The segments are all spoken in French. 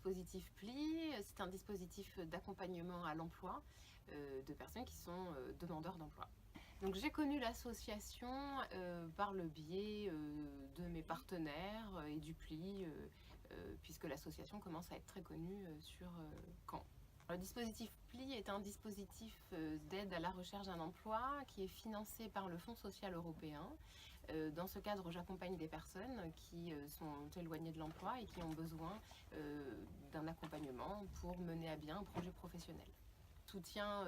dispositif PLI, c'est un dispositif d'accompagnement à l'emploi de personnes qui sont demandeurs d'emploi. Donc j'ai connu l'association par le biais de mes partenaires et du PLI, puisque l'association commence à être très connue sur Caen. Le dispositif PLI est un dispositif d'aide à la recherche d'un emploi qui est financé par le Fonds social européen. Dans ce cadre, j'accompagne des personnes qui sont éloignées de l'emploi et qui ont besoin d'un accompagnement pour mener à bien un projet professionnel. Le soutien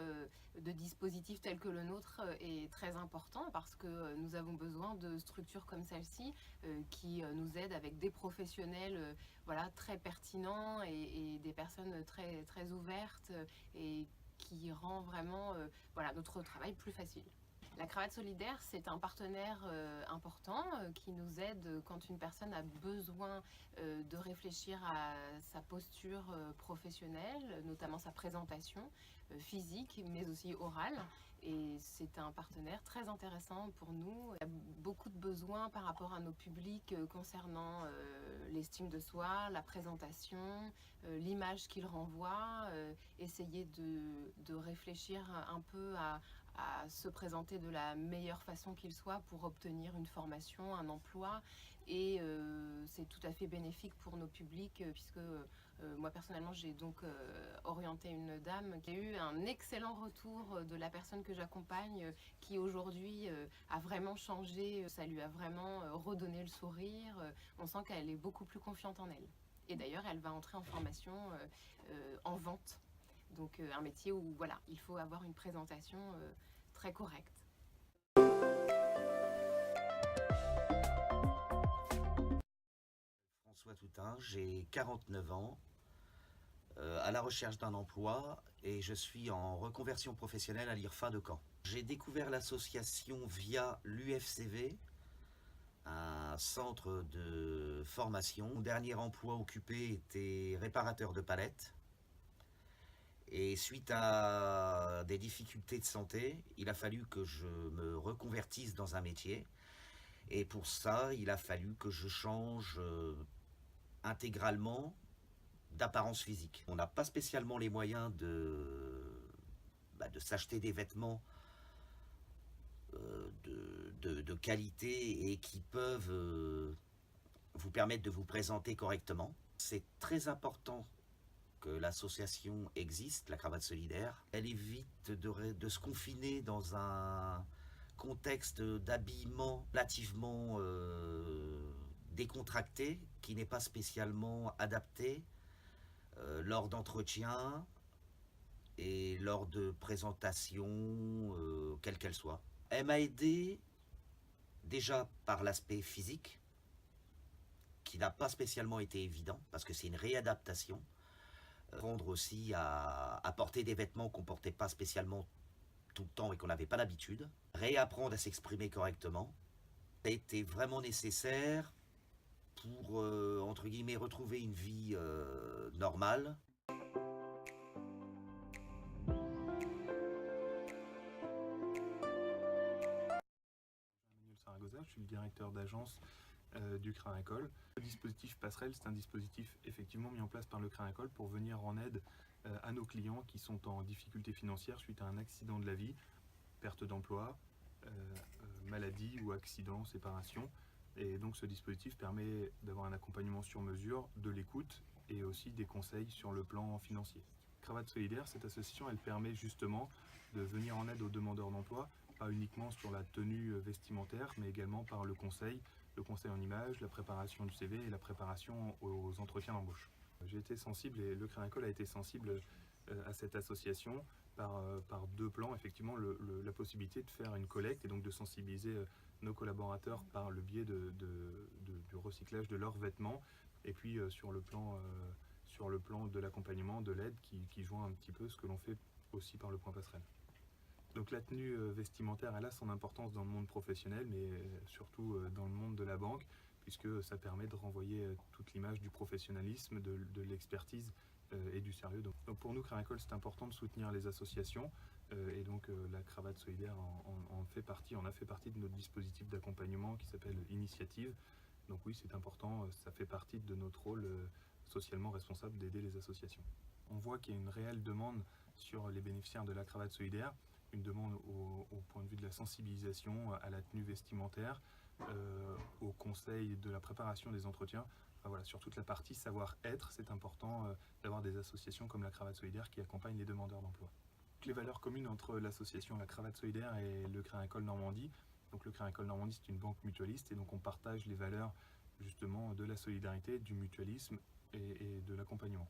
de dispositifs tels que le nôtre est très important parce que nous avons besoin de structures comme celle-ci qui nous aident avec des professionnels voilà, très pertinents et des personnes très, très ouvertes et qui rend vraiment voilà, notre travail plus facile. La Cravate Solidaire, c'est un partenaire important qui nous aide quand une personne a besoin de réfléchir à sa posture professionnelle, notamment sa présentation physique, mais aussi orale. Et c'est un partenaire très intéressant pour nous. Il y a beaucoup de besoins par rapport à nos publics concernant l'estime de soi, la présentation, l'image qu'il renvoie, essayer de réfléchir un peu à se présenter de la meilleure façon qu'il soit pour obtenir une formation, un emploi. Et c'est tout à fait bénéfique pour nos publics puisque moi personnellement j'ai donc orienté une dame qui a eu un excellent retour de la personne que j'accompagne qui aujourd'hui a vraiment changé, ça lui a vraiment redonné le sourire, on sent qu'elle est beaucoup plus confiante en elle. Et d'ailleurs elle va entrer en formation en vente. Donc un métier où voilà, il faut avoir une présentation très correcte. François Toutain, j'ai 49 ans, à la recherche d'un emploi et je suis en reconversion professionnelle à l'IRFA de Caen. J'ai découvert l'association via l'UFCV, un centre de formation. Mon dernier emploi occupé était réparateur de palettes. Et suite à des difficultés de santé, il a fallu que je me reconvertisse dans un métier. Et pour ça, il a fallu que je change intégralement d'apparence physique. On n'a pas spécialement les moyens de s'acheter des vêtements de qualité et qui peuvent vous permettre de vous présenter correctement. C'est très important que l'association existe, la Cravate Solidaire. Elle évite de se confiner dans un contexte d'habillement relativement décontracté, qui n'est pas spécialement adapté lors d'entretiens et lors de présentations, quelle qu'elle soit. Elle m'a aidé déjà par l'aspect physique, qui n'a pas spécialement été évident, parce que c'est une réadaptation. Apprendre aussi à porter des vêtements qu'on ne portait pas spécialement tout le temps et qu'on n'avait pas l'habitude. Réapprendre à s'exprimer correctement. Ça a été vraiment nécessaire pour, entre guillemets, retrouver une vie normale. Emmanuel Saragossa, je suis le directeur d'agence du CRINACOL. Le dispositif Passerelle, c'est un dispositif effectivement mis en place par le CRINACOL pour venir en aide à nos clients qui sont en difficulté financière suite à un accident de la vie, perte d'emploi, maladie ou accident, séparation. Et donc ce dispositif permet d'avoir un accompagnement sur mesure, de l'écoute et aussi des conseils sur le plan financier. Cravate Solidaire, cette association, elle permet justement de venir en aide aux demandeurs d'emploi, pas uniquement sur la tenue vestimentaire, mais également par le conseil en images, la préparation du CV et la préparation aux entretiens d'embauche. J'ai été sensible et le CRINACOL a été sensible à cette association par deux plans. Effectivement, la possibilité de faire une collecte et donc de sensibiliser nos collaborateurs par le biais du recyclage de leurs vêtements, et puis sur le plan de l'accompagnement, de l'aide qui joint un petit peu ce que l'on fait aussi par le point passerelle. Donc la tenue vestimentaire, elle a son importance dans le monde professionnel, mais surtout dans le monde de la banque, puisque ça permet de renvoyer toute l'image du professionnalisme, de l'expertise et du sérieux. Donc pour nous, CRINACOL, c'est important de soutenir les associations, et donc la Cravate Solidaire en fait partie, en a fait partie de notre dispositif d'accompagnement qui s'appelle Initiative. Donc oui, c'est important, ça fait partie de notre rôle socialement responsable d'aider les associations. On voit qu'il y a une réelle demande sur les bénéficiaires de la cravate solidaire, une demande au point de vue de la sensibilisation à la tenue vestimentaire, au conseil de la préparation des entretiens. Enfin, voilà, sur toute la partie savoir-être, c'est important d'avoir des associations comme la cravate solidaire qui accompagnent les demandeurs d'emploi. Les valeurs communes entre l'association La Cravate Solidaire et le Crédit Agricole Normandie. Donc le Crédit Agricole Normandie, c'est une banque mutualiste et donc on partage les valeurs justement de la solidarité, du mutualisme et de l'accompagnement.